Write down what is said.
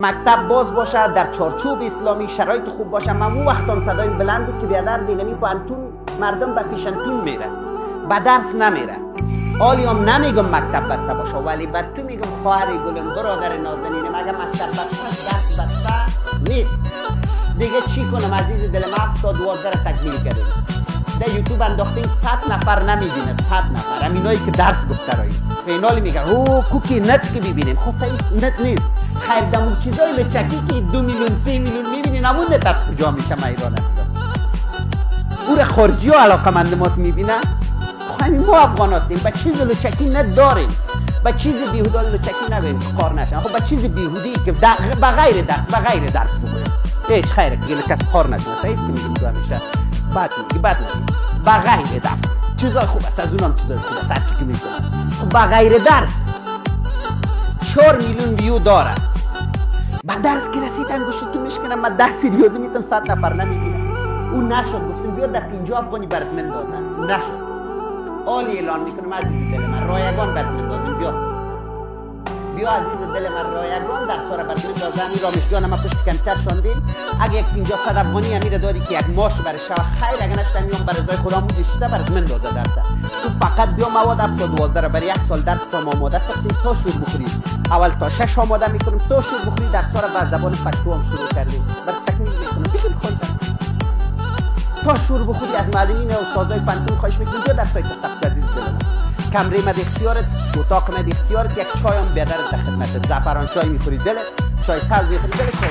مکتب باز باشه، در چارچوب اسلامی شرایط خوب باشه. من اون وقتم صدای بلند بود که بیادر دیگمی پانتون مردم به فیشنتون میره، به درس نمیره. حالیم نمیگم مکتب بسته باشه، ولی بر تو میگم خواهر گلم، برادر نازنینم، اگر مکتب بسته درس بسته نیست دیگه چی کنم عزیز دلم؟ 7 تا 12 تکمیل کردیم. در یوتیوب انداختیم 100 نفر نمیبینه، 100 نفر همینایی که درس گفته رایی فینالی میگن او کوکی نت که ببینیم. خب نت نیست، خیر دمون چیزای لچکی که 2 میلیون 3 میلیون میبینین همون نت از کجا میشه؟ ما ایران هستم او را خارجی ها علاقه مند ماست میبینن. همین ما افغان هستیم به چیز لچکی نداریم، به چیز بیهوده لچکی نبینیم کار نشن. خب به چیز بیهودی که بغیر درس بگویم هیچ خیره که کس کار نشن. سعیست که میگیم تو همیشه بد نگیم بغیر درس چیزای خوب است، از اونم چیزای خوب است هرچی که میکنن. خب بغیر درس 4 میلیون ویو داره، با درس که رسید انگوشت تو میشکنم. من درس ریاضی میتونم 100 نفر نمیبینم. اون نشد، گفتیم بیا در 50 افغانی برات مندازن، نشد. حالی اعلان میکنم عزیز دل من رایگان برات مندازیم، بیا عزیز دل من رایگان در سال برات مندازم. این رامشگان ما پشت کمتر شاندیم. اگه یک 500 افغانی امیر دادی که یک ماش برای شو خیر، اگه نشدم میام برای رضای خدا مودشته برات مندازه درس. تو فقط بیا مواد 7 تا 12 برای یک سال درس تا آماده ساختیم تا شور بخوری. اول تا 6 آماده میکنیم تا شور بخوری. در سال بر زبان پشتو هم شروع کردیم، برای تکمیل میکنیم. بشین خود تا شور بخوری. از معلمین استادای پنتون خواهش میکنیم بیا در سایت ثبت عزیز دلم. کمره مد اختیارت، اتاق مد اختیارت، یک چای هم بیادر در خدمتت. زعفران چای میخوری دلت، چای سبز میخوری دلت، چای